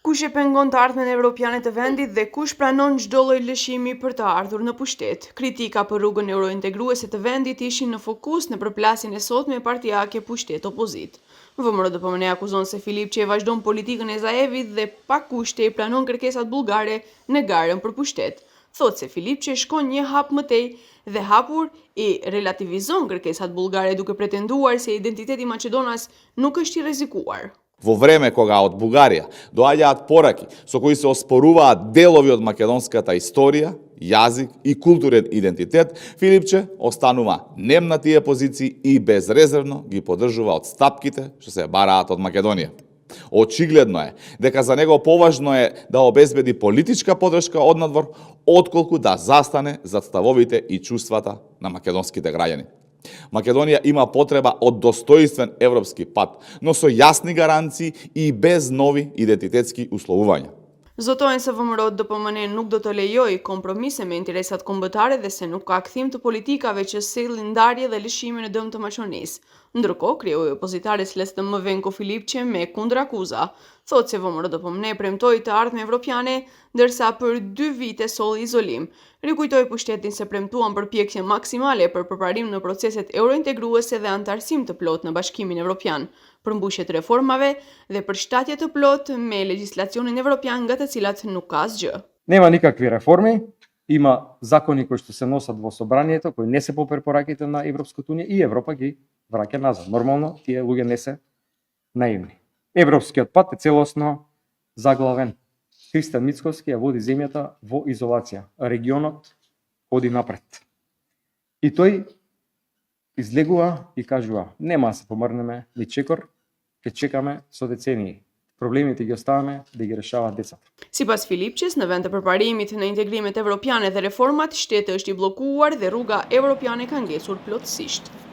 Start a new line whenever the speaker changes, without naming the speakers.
Kush e pengon të ardhmen evropiane të vendit dhe kush pranon çdo lloj lëshimi për të ardhur në pushtet? Kritika për rrugën eurointegruese të vendit ishin në fokus në përplasjen e sotme partijake pushtet-opozit. VMRO-DPMNE akuzon se Filipçi e vazhdon politikën e Zaevit dhe pa kushte i pranon kërkesat bullgare në garën për pushtet. Thot se Filipçi shkon një hap më tej dhe hapur i relativizon kërkesat bullgare duke pretenduar se identiteti i Maqedonas nuk është i rrezikuar.
Во време кога од Бугарија доаѓаат пораки со кои се оспоруваат делови од македонската историја, јазик и културен идентитет, Филипче останува нем на тие позиции и безрезервно ги поддржува отстапките што се бараат од Македонија. Очигледно е дека за него поважно е да обезбеди политичка поддршка однадвор, отколку да застане зад ставовите и чувствата на македонските граѓани. Македонија има потреба од достоинствен европски пат, но со јасни гаранции и без нови идентитетски условувања.
Zotojnë se VMRO-DPMNE nuk do të lejojë kompromise me interesat kombëtare dhe se nuk ka kthim të politikave që sillin ndarje dhe lëshime në dëm të Maqedonisë. Ndërkohë, kryeui opozitares LSDM Venko Filipçi me kundrakuza thotë se VMRO-DPMNE premtoi të ardhmë evropiane, ndërsa për 2 vite solli izolim. Rikujtoi pushtetin se premtuan përpjekje maksimale për përparim në proceset eurointegruese dhe antarësim të plot në Bashkimin Evropian, përmbushje të reformave dhe përshtatje të plot me legjislacionin evropian nga të cilat nuk ka asgjë.
Нема никакви реформи, има закони кои што се носат во собранието, кои не се по препораките на Европската унија и Европа ги враќа назад. Нормално, тие луѓе не се наивни. Европскиот пат е целосно заглавен. Христан Мицкоски ја води земјата во изолација. Регионот оди напред. И тој излегува и кажува, нема да се помрнеме ни чекор, ќе чекаме со децении. Проблемите ги оставаме да ги решаваат децата.
Sipas Filipçis, në vend të përparimit në integrimet evropiane dhe reformat, shteti është i bllokuar dhe rruga evropiane ka ngesur plotësisht.